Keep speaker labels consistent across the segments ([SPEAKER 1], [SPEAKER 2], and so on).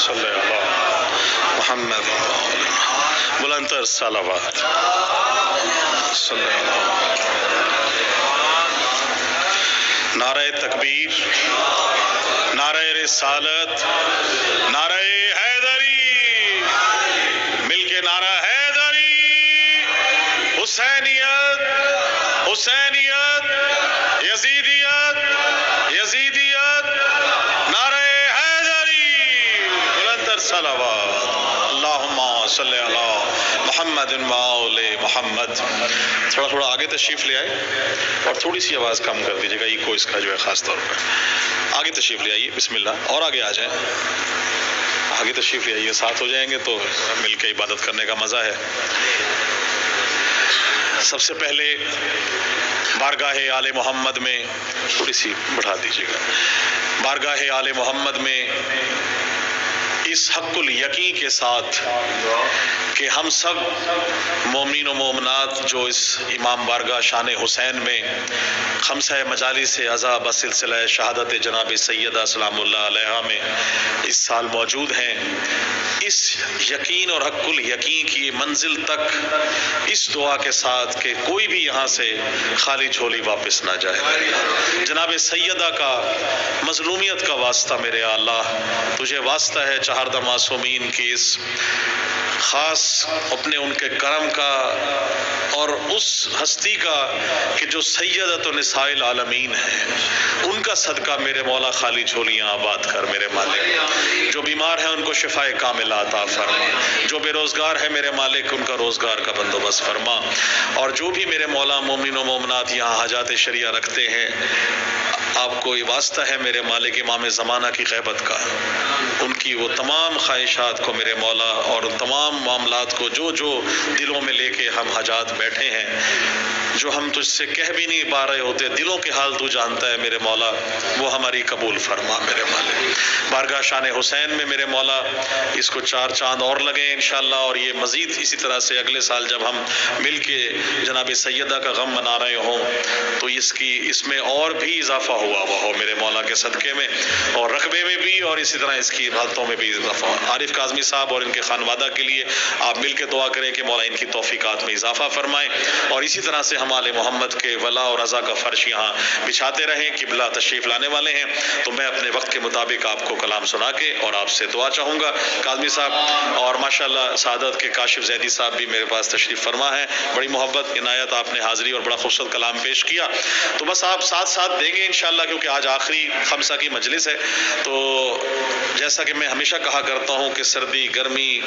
[SPEAKER 1] صلی اللہ محمد بلندتر صلوات صلی اللہ. نعرہ تکبیر، نعرہ رسالت، نعرہ حیدری، مل کے نعرہ حیدری، حسینیت، حسینیت، یزیدیت، یزیدیت، نعرہ حیدری، بلندتر صلوات. اللہم صلی علی محمد و آل محمد. تھوڑا آگے تشریف لے آئے اور تھوڑی سی آواز کم کر دیجیے گا، ایکو اس کا جو ہے خاص طور پر. آگے تشریف لے آئیے، بسم اللہ. اور آگے آ جائیں، آگے تشریف لے آئیے، ساتھ ہو جائیں گے تو مل کے عبادت کرنے کا مزہ ہے. سب سے پہلے بارگاہ آل محمد میں تھوڑی سی بڑھا دیجیے گا، بارگاہ آل محمد میں اس حق الیقین کے ساتھ کہ ہم سب مومنین و مومنات جو اس امام بارگاہ شان حسین میں خمسہ مجالس عزا بسلسلہ شہادت جناب سیدہ سلام اللہ علیہا میں اس سال موجود ہیں، اس یقین اور حق الیقین کی منزل تک اس دعا کے ساتھ کہ کوئی بھی یہاں سے خالی جھولی واپس نہ جائے. جناب سیدہ کا مظلومیت کا واسطہ میرے اللہ، تجھے واسطہ ہے چہاردہ معصومین کی اس خاص اپنے ان کے کرم کا اور اس ہستی کا کہ جو سیدۃ نساء العالمین ہے، ان کا صدقہ میرے مولا خالی جھولیاں آباد کر میرے مالک. جو بیمار ہیں ان کو شفاء کاملہ عطا فرما، جو بے روزگار ہے میرے مالک ان کا روزگار کا بندوبست فرما، اور جو بھی میرے مولا مومن و مومنات یہاں حاجات شریعہ رکھتے ہیں، آپ کو یہ واسطہ ہے میرے مالک امام زمانہ کی غیبت کا، ان کی وہ تمام خواہشات کو میرے مولا اور تمام معاملات کو جو دلوں میں لے کے ہم حاجات بیٹھے ہیں، جو ہم تجھ سے کہہ بھی نہیں پا رہے ہوتے، دلوں کے حال تو جانتا ہے میرے مولا، وہ ہماری قبول فرما میرے مالک. بارگاہ شان حسین میں میرے مولا اس کو 4 چاند اور لگے انشاءاللہ، اور یہ مزید اسی طرح سے اگلے سال جب ہم مل کے جناب سیدہ کا غم منا رہے ہوں تو اس میں اور بھی اضافہ ہوا ہو میرے مولا کے صدقے میں، اور رقبے میں بھی، اور اسی طرح اس کی حالتوں میں بھی اضافہ. عارف کاظمی صاحب اور ان کے خانوادہ کے لیے آپ مل کے دعا کریں کہ مولا ان کی توفیقات میں اضافہ فرمائیں، اور اسی طرح سے ہم آل محمد کے ولا اور رضا کا فرش یہاں بچھاتے رہیں. قبلہ تشریف لانے والے ہیں تو میں اپنے وقت کے مطابق آپ کو کلام سنا کے اور آپ سے دعا چاہوں گا. کاظمی صاحب اور ماشاءاللہ سعادت کے کاشف زیدی صاحب بھی میرے پاس تشریف فرما ہے، بڑی محبت عنایت آپ نے حاضری اور بڑا خوبصورت کلام پیش کیا. تو بس آپ ساتھ دیں گے انشاءاللہ، کیونکہ آج آخری خمسہ کی مجلس ہے. تو جیسا کہ میں ہمیشہ کہا کرتا ہوں کہ سردی، گرمی،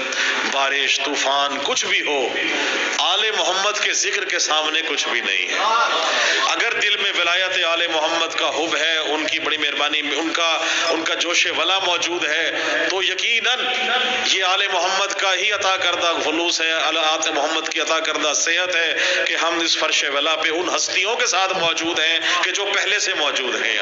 [SPEAKER 1] بارش، طوفان کچھ بھی ہو، آل محمد کے ذکر کے سامنے کچھ بھی نہیں ہے. اگر دل میں ولایت آل محمد کا حب ہے، ان کی بڑی مہربانی، ان کا جوش ولا موجود ہے، تو یقیناً یہ آل محمد کا ہی عطا کردہ خلوص ہے، آل محمد کی عطا کردہ صحت ہے کہ ہم اس فرش ولا پہ ان ہستیوں کے ساتھ موجود ہیں کہ جو پہلے سے موجود ہیں.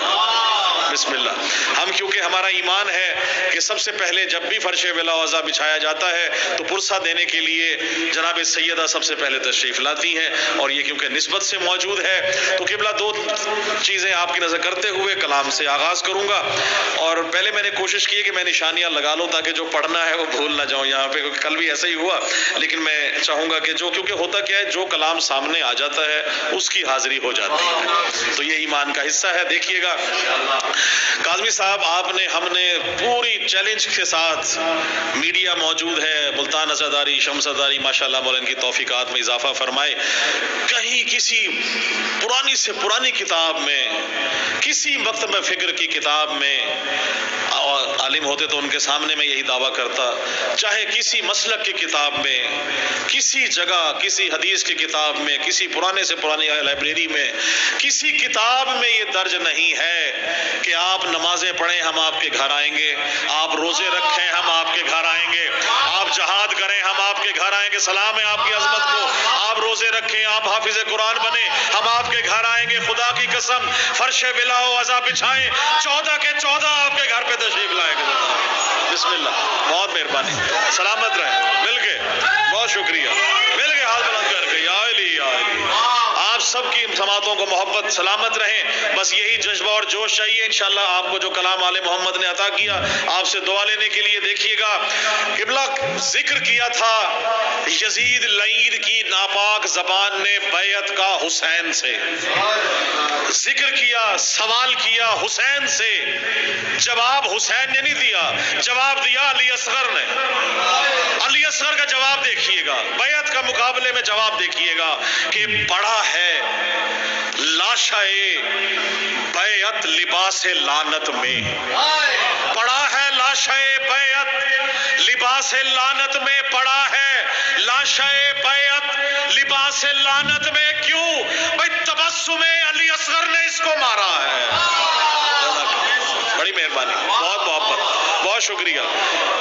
[SPEAKER 1] بسم اللہ. ہم کیونکہ ہمارا ایمان ہے کہ سب سے پہلے جب بھی فرش ولا وضع بچھایا جاتا ہے تو پرسہ دینے کے لیے جناب سیدہ سب سے پہلے تشریف لاتی ہیں، اور یہ کیونکہ نسبت سے موجود ہے تو قبلہ 2 چیزیں آپ کی نظر کرتے ہوئے کلام سے آغاز کروں گا. اور پہلے میں نے کوشش کی کہ میں نشانیاں لگا لوں تاکہ جو پڑھنا ہے وہ بھول نہ جاؤں یہاں پہ، کل بھی ایسا ہی ہوا. لیکن میں چاہوں گا کہ کیونکہ ہوتا کیا ہے، جو کلام سامنے آ جاتا ہے اس کی حاضری ہو جاتی ہے، تو یہ ایمان کا حصہ ہے. دیکھیے گا کاظمی صاحب، ہم نے پوری چیلنج کے ساتھ، میڈیا موجود ہے، ملتان عزاداری، شمس عزاداری، ماشاءاللہ مولا ان کی توفیقات میں اضافہ فرمائے. کہیں کسی پرانی سے پرانی کتاب میں، کسی مکتب فکر کی کتاب میں، عالم ہوتے تو ان کے سامنے میں یہی دعویٰ کرتا، چاہے کسی مسلک کی کتاب میں، کسی جگہ، کسی حدیث کی کتاب میں، کسی پرانے سے پرانی لائبریری میں، کسی کتاب میں یہ درج نہیں ہے کہ آپ نمازیں پڑھیں ہم آپ کے گھر آئیں گے، آپ روزے رکھیں ہم آپ کے گھر آئیں گے، آپ جہاد کریں ہم آپ کے گھر آئیں گے. سلام ہے آپ کی عظمت کو. آپ روزے رکھیں، آپ حافظ قرآن بنیں، ہم آپ کے گھر آئیں گے. خدا کی قسم فرش بلا و عزا بچھائیں، 14 کے 14 آپ کے گھر پہ تشریف لائے گا. بسم اللہ. بہت مہربانی، سلامت رہیں. مل گئے، بہت شکریہ. مل گئے، ہاتھ بلند کر کے یا علی یا علی. آپ سب کی سماعتوں کو محبت سلامت رہیں، بس یہی جذبہ اور جوش چاہیے۔ انشاءاللہ آپ کو جو کلام آل محمد نے عطا کیا، آپ سے دعا لینے کے لیے دیکھیے گا قبلہ ذکر کیا تھا یزید لعین کی ناپاک زبان نے بیعت کا حسین سے، ذکر کیا، سوال کیا حسین سے، جواب حسین نے نہیں دیا، جواب دیا علی اصغر نے۔ علی اصغر کا جواب دیکھیے گا، بیعت کا مقابلے میں جواب دیکھیے گا کہ پڑھا ہے لاشا بیعت لباس لعنت میں، پڑھا ہے لاشا بیعت لباس لعنت میں، پڑھا ہے لاشا بیعت لباس لعنت میں۔ کیوں؟ بھائی تبسم علی اصغر نے اس کو مارا ہے۔ بڑی مہربانی، بہت محبت، بہت شکریہ۔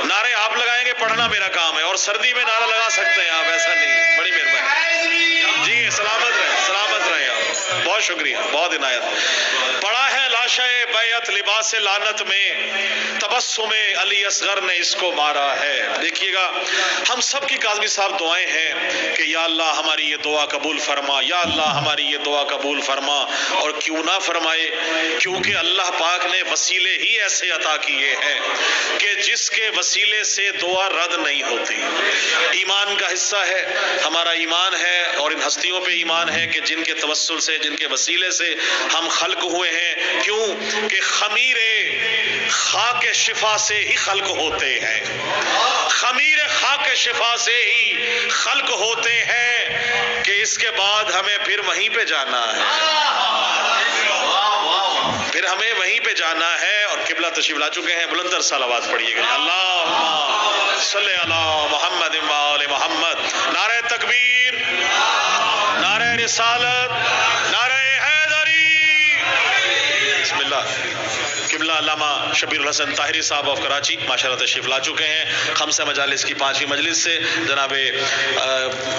[SPEAKER 1] نعرے آپ لگائیں گے، پڑھنا میرا کام ہے، اور سردی میں نعرہ لگا سکتے ہیں آپ، ایسا نہیں۔ بڑی مہربانی جی، سلامت رہیں، سلامت رہیں آپ، بہت شکریہ، بہت عنایت۔ پڑھا ہے لاشا بیعت لباس لعنت میں، تبسم علی اصغر نے اس کو مارا ہے۔ دیکھیے گا ہم سب کی کاظمی صاحب دعائیں ہیں کہ یا اللہ ہماری یہ دعا قبول فرما، یا اللہ ہماری یہ دعا قبول فرما، اور کیوں نہ فرمائے، کیونکہ اللہ پاک نے وسیلے ہی ایسے عطا کیے ہیں کہ جس کے وسیلے سے دعا رد نہیں ہوتی۔ ایمان کا حصہ ہے، ہمارا ایمان ہے، اور ان ہستیوں پہ ایمان ہے کہ جن کے توسل سے، جن کے وسیلے سے ہم خلق ہوئے ہیں۔ کیوں کہ خمیر خاک شفا سے ہی خلق ہوتے ہیں، خمیر خاک شفا سے ہی خلق ہوتے ہیں، کہ اس کے بعد ہمیں پھر وہیں پہ جانا ہے، پھر ہمیں وہیں پہ جانا ہے۔ اور قبلہ تشریف لا چکے ہیں، بلندر صلوات پڑھیے گا، اللہم صلی علی محمد و آل محمد۔ نعرہ تکبیر، نعرہ رسالت، نعرہ حیدری۔ بسم اللہ۔ قبلہ علامہ شبیر الحسن طاہری صاحب آف کراچی ماشاءاللہ تشریف لا چکے ہیں، خمسہ مجالس کی 5ویں مجلس سے۔ جناب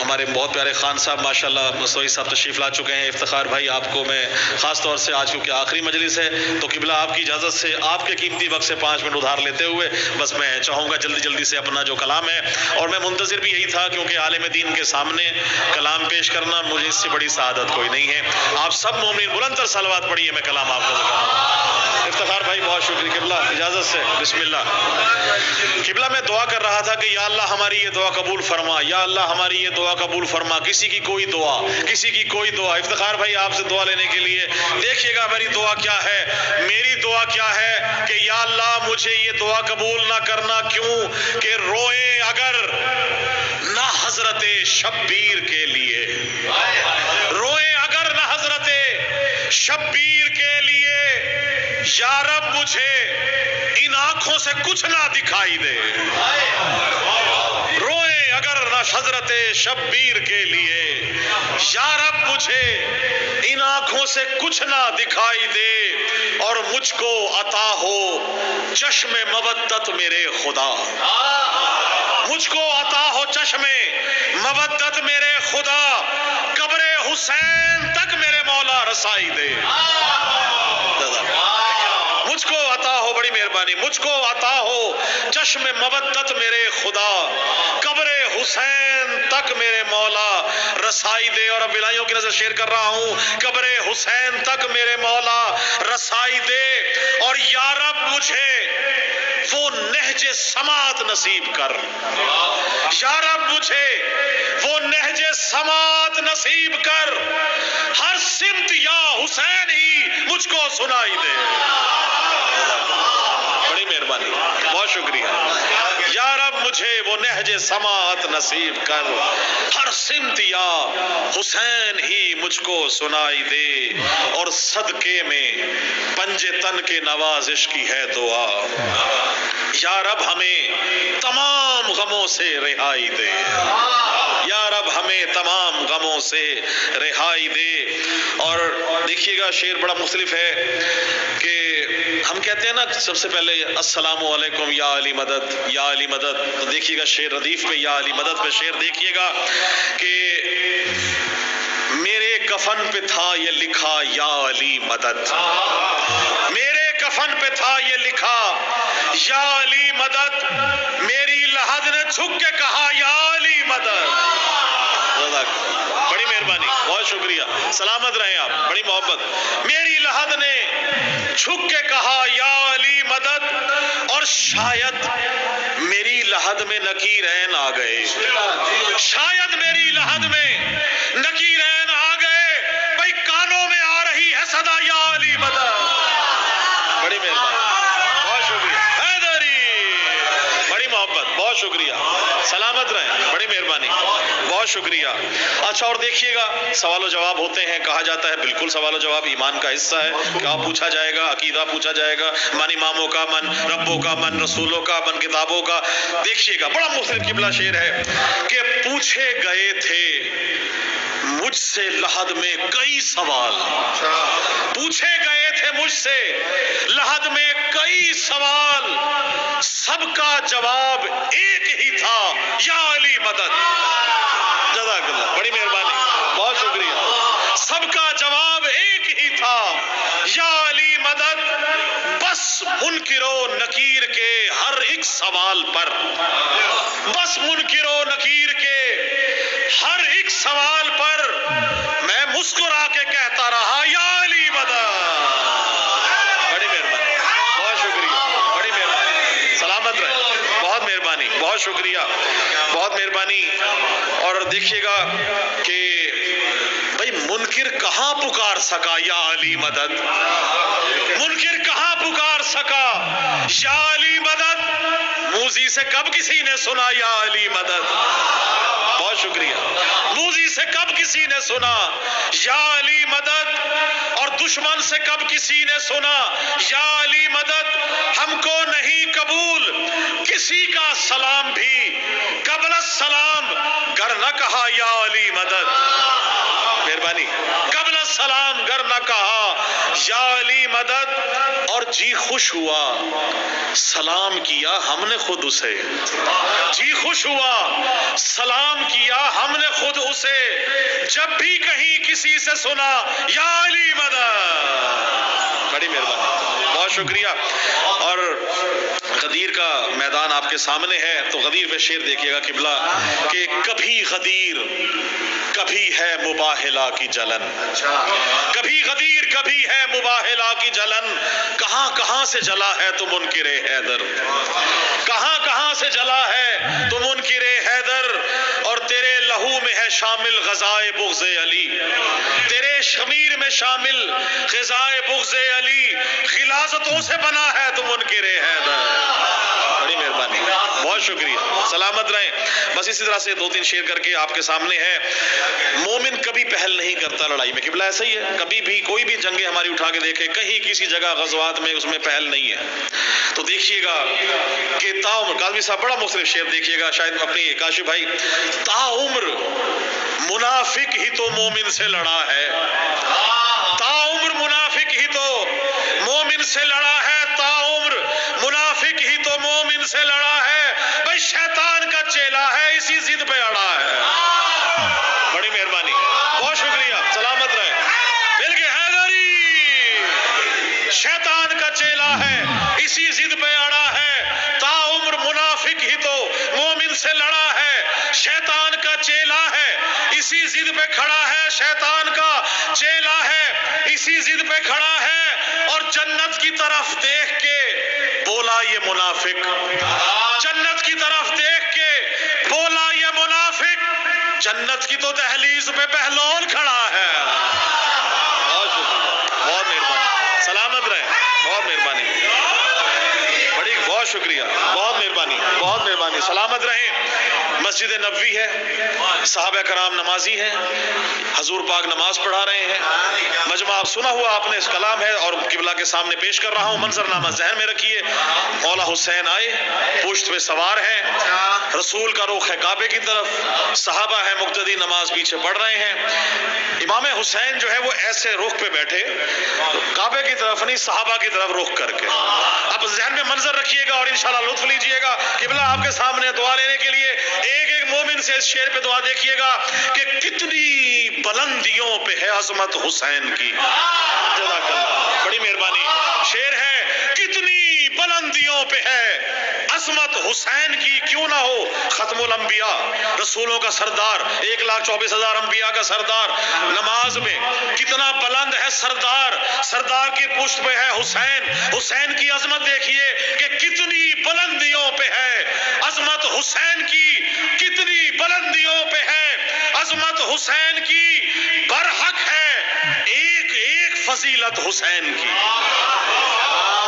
[SPEAKER 1] ہمارے بہت پیارے خان صاحب ماشاءاللہ مصطفی صاحب تشریف لا چکے ہیں۔ افتخار بھائی آپ کو میں خاص طور سے آج کیونکہ آخری مجلس ہے تو قبلہ آپ کی اجازت سے آپ کے قیمتی وقت سے 5 منٹ ادھار لیتے ہوئے بس میں چاہوں گا جلدی جلدی سے اپنا جو کلام ہے، اور میں منتظر بھی یہی تھا کیونکہ عالم دین کے سامنے کلام پیش کرنا مجھے اس سے بڑی سعادت کوئی نہیں ہے۔ آپ سب مومنین بلند صلوات پڑھیے، میں کلام آپ کو دکھاؤں۔ افتخار بھائی بہت شکریہ، قبلہ اجازت سے بسم اللہ۔ قبلہ میں دعا کر رہا تھا کہ یا اللہ ہماری یہ دعا قبول فرما، یا اللہ ہماری یہ دعا قبول فرما۔ کسی کی کوئی دعا، کسی کی کوئی دعا۔ افتخار بھائی آپ سے دعا لینے کے لیے دیکھیے گا میری دعا کیا ہے۔ میری دعا کیا ہے کہ یا اللہ مجھے یہ دعا قبول نہ کرنا، کیوں کہ روئے اگر نہ حضرت شبیر کے لیے، روئے اگر نہ حضرت شبیر کے لیے، یا رب مجھے ان آنکھوں سے کچھ نہ دکھائی دے۔ روئے اگر نہ حضرت شبیر کے لیے، یا رب مجھے ان آنکھوں سے کچھ نہ دکھائی دے، اور مجھ کو عطا ہو چشم مودت میرے خدا، مجھ کو عطا ہو چشم مودت میرے خدا، قبر حسین تک میرے مولا رسائی دے۔ مجھ کو عطا ہو، بڑی مہربانی، مجھ کو عطا ہو چشم مودت میرے خدا، قبر حسین تک میرے مولا رسائی دے۔ اور اب الہیوں کی نظر شیئر کر رہا ہوں، قبر حسین تک میرے مولا رسائی دے، اور یا رب مجھے وہ نہج سماعت نصیب کر، یا رب مجھے وہ نہج سماعت نصیب کر، ہر سمت یا حسین ہی مجھ کو سنائی دے۔ بڑی مہربانی، بہت شکریہ۔ یا رب مجھے وہ نہج سماعت نصیب کر، ہر سمت یا حسین ہی مجھ کو سنائی دے، اور صدقے میں پنجے تن کے نوازش کی ہے دعا، یا رب ہمیں تمام غموں سے رہائی دے، یا رب ہمیں تمام غموں سے رہائی دے۔ اور دیکھیے گا شعر بڑا مختلف ہے کہ ہم کہتے ہیں نا سب سے پہلے السلام علیکم یا علی مدد، یا علی مدد، تو دیکھیے گا شعر ردیف پہ یا علی مدد پہ شعر دیکھیے گا کہ میرے کفن پہ تھا یہ لکھا یا علی مدد، میرے کفن پہ تھا یہ لکھا یا علی مدد، میری لحد نے جھک کے کہا یا علی مدد۔ جزاک بڑی مہربانی، بہت شکریہ، سلامت رہیں آپ، بڑی محبت۔ میری لحد نے جھک کے کہا یا علی مدد، اور شاید میری لحد میں نکیرین آ گئے، شاید میری لحد میں نکیرین آ گئے، بھائی کانوں میں آ رہی ہے صدا یا علی مدد۔ بڑی مہربانی، بہت شکریہ، حیدری، بڑی محبت، بہت شکریہ، سلامت رہیں، بڑی مہربانی، بہت شکریہ۔ اچھا اور دیکھیے گا سوال و جواب ہوتے ہیں، کہا جاتا ہے بالکل سوال و جواب ایمان کا حصہ ہے، کیا پوچھا جائے گا؟ عقیدہ پوچھا جائے گا، من اماموں کا، من ربوں کا، من رسولوں کا، من کتابوں کا۔ دیکھیے گا بڑا مختلف قبلہ شعر ہے کہ پوچھے گئے تھے مجھ سے لحد میں کئی سوال، پوچھے گئے تھے مجھ سے لحد میں کئی سوال، سب کا جواب ایک ہی تھا یا علی مدد۔ جزاک اللہ، بڑی مہربانی، بہت شکریہ۔ سب کا جواب ایک ہی تھا یا علی مدد، بس منکر و نکیر کے ہر ایک سوال پر، بس منکر و نکیر کے ہر ایک سوال پر میں مسکرا کے کہتا رہا یا علی مدد۔ بڑی مہربانی، بہت شکریہ، بڑی مہربانی، سلامت رہیں، بہت مہربانی، بہت شکریہ، بہت مہربانی۔ اور دیکھیے گا کہ بھئی منکر کہاں پکار سکا یا علی مدد، منکر کہاں پکار سکا یا علی مدد، موذی سے کب کسی نے سنا یا علی مدد؟ بہت شکریہ۔ موذی سے کب کسی نے سنا یا علی مدد، اور دشمن سے کب کسی نے سنا یا علی مدد؟ ہم کو نہیں قبول کسی کا سلام بھی قبل السلام گر نہ کہا یا علی مدد۔ مہربانی، قبل السلام گر نہ کہا یا علی مدد، اور جی خوش ہوا سلام کیا ہم نے خود اسے، جی خوش ہوا سلام کیا ہم نے خود اسے، جب بھی کہیں کسی سے سنا یا علی مدد۔ بڑی مہربانی، بہت شکریہ۔ اور غدیر کا میدان آپ کے سامنے ہے تو غدیر پہ شعر دیکھیے گا قبلہ کہ کبھی غدیر کبھی ہے مباہلہ کی جلن، کبھی غدیر کبھی ہے مباہلہ کی جلن، کہاں کہاں سے جلا ہے تو منکر حیدر، کہاں کہاں سے جلا ہے تو منکر حیدر، اور تیرے لہو میں ہے شامل غذائے بغض علی، تیرے شمیر میں شامل غذائے بغض علی، غلاظتوں سے بنا ہے تو منکر حیدر۔ بڑی مہربانی، بہت شکریہ، سلامت رہیں۔ بس اسی طرح سے دو تین شعر کر کے آپ کے سامنے ہے۔ مومن کبھی پہل نہیں کرتا لڑائی میں، قبلہ ایسا ہی ہے، کبھی بھی کوئی بھی جنگیں ہماری اٹھا کے دیکھے کہیں کسی جگہ غزوات میں اس میں پہل نہیں ہے۔ تو دیکھیے گا کہ تاعمر، قاضی صاحب بڑا مختلف شعر دیکھیے گا، شاید اپنی کاشف بھائی، تاعمر منافق ہی تو مومن سے لڑا ہے، تاعمر منافق ہی تو مومن سے لڑا ہے، تاعمر منافق ہی تو مومن سے لڑا ہے، بھائی شیطان کا چیلا ہے اسی ضد پہ اڑا ہے۔ بڑی مہربانی، بہت شکریہ، سلامت رہے، مل کے حیدری، شیطان کا چیلا ہے اسی ضد پہ اڑا ہے، تاعمر منافق ہی تو مومن سے لڑا ہے، شیطان کا چیلا ہے اسی ضد پہ کھڑا ہے، شیطان کا چیلا ہے اسی ضد پہ کھڑا ہے، اور جنت کی طرف دیکھ کے بولا یہ منافق، جنت کی طرف دیکھ کے بولا یہ منافق، جنت کی تو دہلیز پہ بہلول کھڑا ہے۔ بہت شکریہ، بہت مہربانی، سلامت رہیں، بہت مہربانی، بڑی بہت شکریہ، بہت مہربانی، بہت مہربانی، سلامت رہیں۔ مسجد نبوی ہے، صحابہ کرام نمازی ہیں، حضور پاک نماز پڑھا رہے ہیں، مجمع آپ سنا ہوا آپ نے، اس کلام ہے اور قبلہ کے سامنے پیش کر رہا ہوں، منظرنامہ ذہن میں رکھیے۔ مولا حسین آئے، پشت پہ سوار ہیں، رسول کا رخ ہے کعبے کی طرف، صحابہ ہیں مقتدی نماز پیچھے پڑھ رہے ہیں، امام حسین جو ہے وہ ایسے رخ پہ بیٹھے، کعبے کی طرف نہیں صحابہ کی طرف رخ کر کے۔ اب ذہن میں منظر رکھیے گا اور انشاءاللہ لطف لیجئے گا۔ قبلہ آپ کے سامنے دعا لینے کے لیے ایک ایک مومن سے اس شعر پہ دعا دیکھیے گا کہ کتنی بلندیوں پہ ہے عظمت حسین کی۔ جزاک اللہ، بڑی مہربانی، شعر ہے کتنی بلندیوں پہ ہے، عظمت حسین کی کیوں نہ ہو؟ ختم الانبیاء، رسولوں کا سردار، 1,24,000 انبیاء کا سردار، نماز میں کتنا بلند ہے سردار، سردار کی پشت پہ ہے حسین، حسین کی عظمت دیکھیے کہ کتنی بلندیوں پہ ہے، عظمت حسین کی کتنی بلندیوں پہ ہے، عظمت حسین کی برحق ہے ایک ایک فضیلت حسین کی،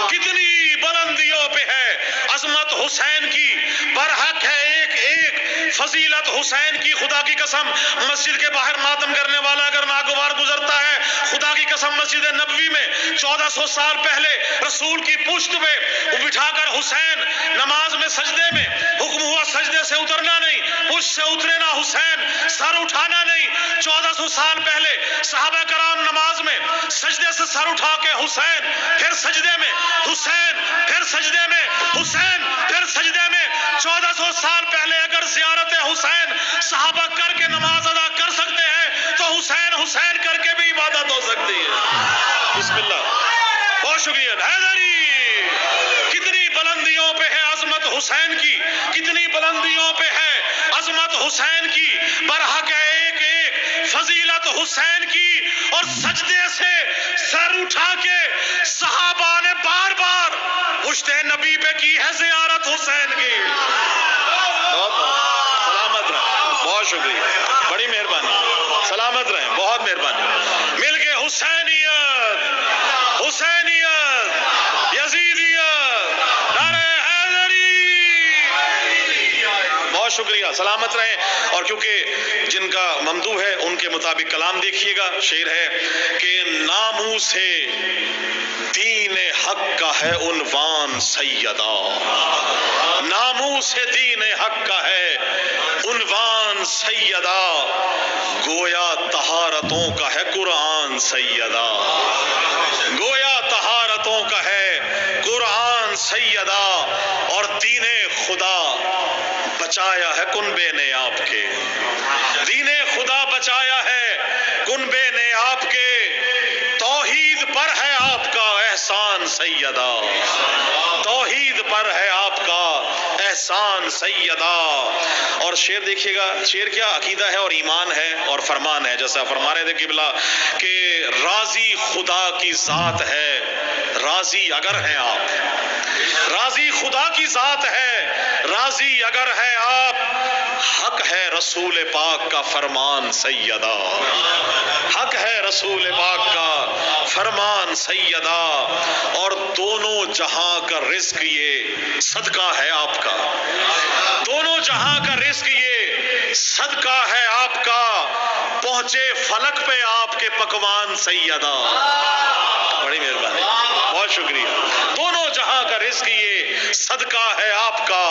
[SPEAKER 1] کتنی بلندیوں پہ ہے عظمت حسین کی، برحق ہے ایک ایک فضیلت حسین کی۔ خدا کی قسم مسجد کے باہر ماتم کرنے والا اگر ناگوار گزرتا ہے، خدا کی قسم مسجد نبوی میں 1400 سال پہلے رسول کی پشت پہ بٹھا کر حسین نماز میں سجدے میں حکم ہوا سجدے سے اترنا نہیں، پشت سے اترے نہ حسین، سر اٹھانا نہیں۔ 1400 سال پہلے صحابہ کرام نماز میں سجدے سے سر اٹھا کے حسین، پھر سجدے میں حسین، پھر سجدے میں حسین، پھر سجدے میں۔ 1400 سال پہلے اگر زیارت حسین صحابہ کر کے نماز ادا کر سکتے ہیں تو حسین حسین کر کے بھی عبادت ہو سکتی ہے۔ بسم اللہ، بہت شکریہ۔ حیدری، کتنی بلندیوں پہ ہے عظمت حسین کی، کتنی بلندیوں پہ ہے عظمت حسین کی، برحق ہے ایک ایک فضیلت حسین کی۔ اور سجدے سے سر اٹھا کے صحابہ نے بار بار پشت نبی پہ کی ہے زیارت حسین کی۔ سلامت رہیں، بہت شکریہ، بڑی مہربانی، سلامت رہیں، بہت مہربانی۔ مل کے حسینیت، حسینیت، یزیدیت، نعرہ حیدری، بہت شکریہ، سلامت رہیں۔ اور کیونکہ جن کا ممدوح ہے ان کے مطابق کلام دیکھیے گا، شعر ہے کہ ناموس دین حق کا ہے عنوان سیدہ، ناموس دین حق کا ہے عنوان سیدہ، گویا طہارتوں کا ہے قرآن سیدہ، گویا طہارتوں کا ہے قرآن سیدہ۔ اور دین خدا بچایا ہے کنبے نے آپ کے، دین خدا بچایا ہے کنبے نے آپ کے، توحید پر ہے آپ کا احسان سیدہ، توحید پر ہے آپ کا احسان سیدہ۔ اور شعر دیکھیے گا، شعر کیا عقیدہ ہے اور ایمان ہے اور فرمان ہے، جیسا فرما رہے تھے قبلہ کہ راضی خدا کی ذات ہے، راضی اگر ہیں آپ، راضی خدا کی ذات ہے، راضی اگر ہیں آپ، حق ہے رسول پاک کا فرمان سیدہ، حق ہے رسول پاک کا فرمان سیدہ۔ اور دونوں جہاں کا رزق یہ صدقہ ہے آپ کا، دونوں جہاں کا رزق یہ صدقہ ہے آپ کا، پہنچے فلک پہ آپ کے پکوان سیدہ، بڑی مہربانی، بہت شکریہ۔ دونوں جہاں کا رزق یہ صدقہ ہے آپ کا،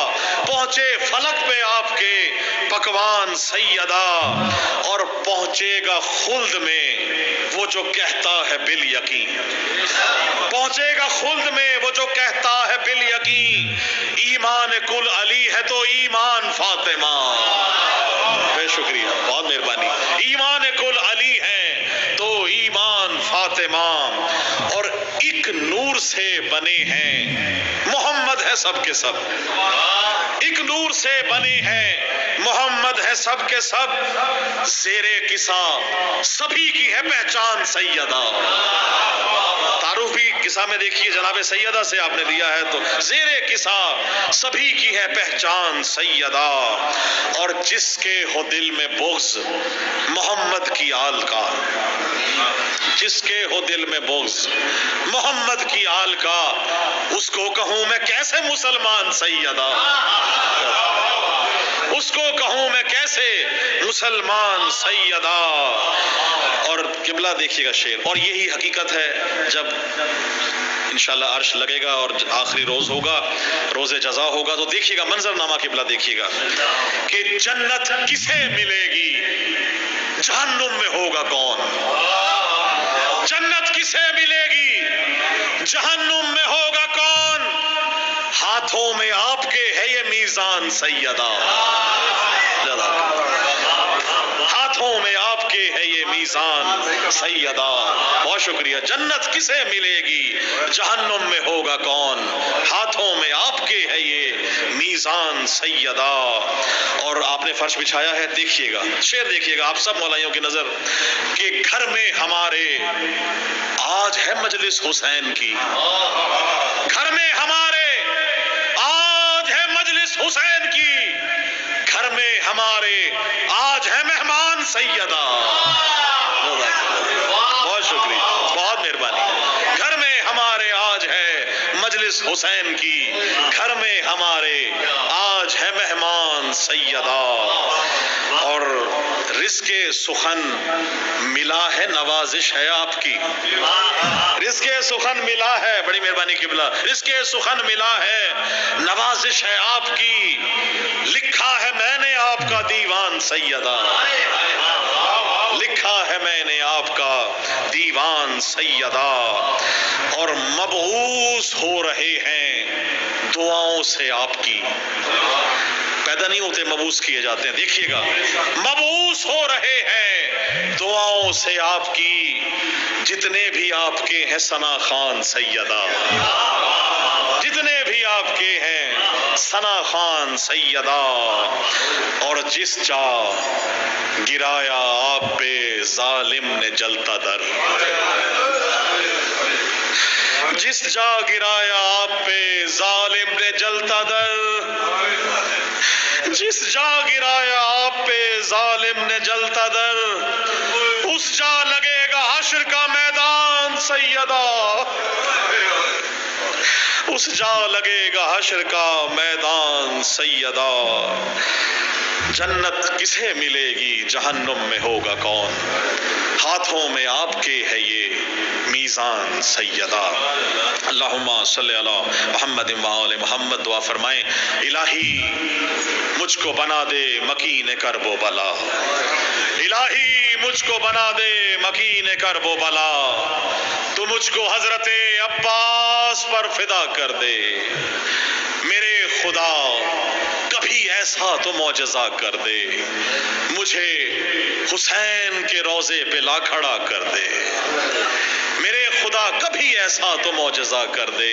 [SPEAKER 1] پہنچے فلک پہ آپ کے پکوان سیدہ۔ اور پہنچے گا خلد میں وہ جو کہتا ہے بالیقین، پہنچے گا خلد میں وہ جو کہتا ہے بالیقین، ایمان کل علی ہے تو ایمان فاطمہ، بے شکریہ، بہت مہربانی، ایمان کل علی ہے تو ایمان فاطمہ۔ اور ایک نور سے بنے ہیں، محمد ہے سب کے سب، ایک نور سے بنے ہیں، محمد ہے سب کے سب، زیر قصہ سبھی کی ہے پہچان سیدہ۔ تعارف بھی قصہ میں دیکھیے، جناب سیدہ سے آپ نے دیا ہے، تو زیر قصہ سبھی کی ہے پہچان سیدہ۔ اور جس کے ہو دل میں بغض محمد کی آل کا، جس کے ہو دل میں بغض محمد کی آل کا، اس کو کہوں میں کیسے مسلمان سیدہ، اس کو کہوں میں کیسے مسلمان سیدہ۔ اور قبلہ دیکھیے گا شعر، اور یہی حقیقت ہے جب انشاءاللہ عرش لگے گا اور آخری روز ہوگا، روز جزا ہوگا، تو دیکھیے گا منظر نامہ قبلہ دیکھیے گا کہ جنت کسے ملے گی، جہنم میں ہوگا کون، جنت کسے ملے گی، جہنم میں ہوگا کون، ہاتھوں میں آپ کے ہے یہ میزان سیدہ، ہاتھوں میں آپ کے ہے یہ میزان سیدہ. بہت شکریہ. جنت کسے ملے گی جہنم میں ہوگا کون, ہاتھوں میں آپ کے ہے یہ میزان سیدہ. اور آپ نے فرش بچھایا ہے, دیکھیے گا شعر, دیکھیے گا آپ سب مولائیوں کی نظر, کہ گھر میں ہمارے آج ہے مجلس حسین کی, گھر میں ہمارے آج ہے مجلس حسین کی, گھر میں ہمارے آج ہے مہمان سیدہ. بہت شکریہ, بہت مہربانی. گھر میں ہمارے آج ہے مجلس حسین کی, گھر میں ہمارے آج ہے مہمان سیدہ. اور رزق سخن ملا ہے, نوازش ہے آپ کی. رزق سخن ملا ہے, بڑی مہربانی قبلہ, رزق سخن ملا ہے, نوازش ہے آپ کی. لکھا ہے میں نے آپ کا دیوان سیدہ, لکھا ہے میں نے آپ کا دیوان سیدہ. اور مبعوث ہو رہے ہیں دعاؤں سے آپ کی, پیدا نہیں ہوتے, مبعوث کیے جاتے ہیں. دیکھیے گا, مبعوث ہو رہے ہیں دعاؤں سے آپ کی, جتنے بھی آپ کے ہیں ثنا خان سیدہ, جتنے بھی آپ کے ہیں ثنا خان سیدہ. اور جس جا گرایا آپ پہ ظالم نے جلتا در, جس جا گرایا آپ پہ ظالم نے جلتا در, جس جا گرایا آپ پہ ظالم نے جلتا در, اس جا لگے گا حشر کا میدان سیدہ, اس جا لگے گا حشر کا میدان سیدہ. جنت کسے ملے گی جہنم میں ہوگا کون, ہاتھوں میں آپ کے ہے یہ میزان سیدہ. اللہم صلی علی محمد و آل محمد. دعا فرمائیں, الہی مجھ کو بنا دے مکین کرب و بلا, الہی مجھ کو بنا دے مکین کرب و بلا. تو مجھ کو حضرت عباس پر فدا کر دے, میرے خدا کبھی ایسا تو معجزہ کر دے, مجھے حسین کے روضے پہ لا کھڑا کر دے. میرے خدا کبھی ایسا تو معجزہ کر دے,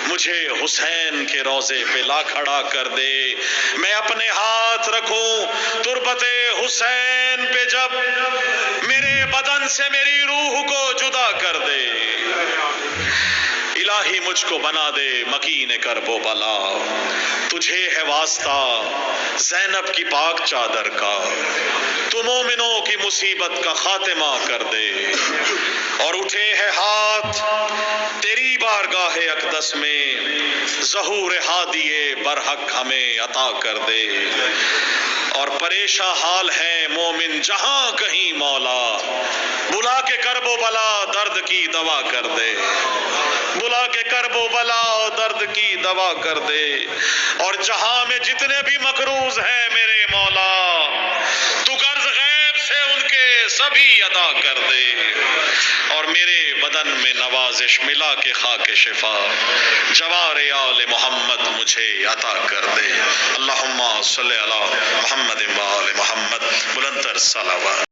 [SPEAKER 1] مجھے حسین کے روضے پہ لا کھڑا کر دے. میں اپنے ہاتھ رکھوں تربت حسین پہ جب میرے بدن سے میری روح کو جدا کر دے. الہی مجھ کو بنا دے مکین کرب و بلا, تجھے ہے واسطہ زینب کی پاک چادر کا, تو مومنوں کی مصیبت کا خاتمہ کر دے. اور اٹھے ہے ہاتھ تیری بارگاہ اقدس میں, ظہور ہادی برحق ہمیں عطا کر دے. اور پریشان حال ہے مومن جہاں کہیں مولا, بلا کے کرب و بلا درد کی دوا کر دے, بلا کے کرب و بلا درد کی دوا کر دے. اور جہاں میں جتنے بھی مقروض ہیں میرے مولا, تو قرض غیب سے ان کے سبھی ادا کر دے. اور میرے بدن میں نوازش ملا کے خاک شفا, جوار آل محمد مجھے عطا کر دے. اللہم صلی علی محمد و آل محمد. بلندتر صلوات.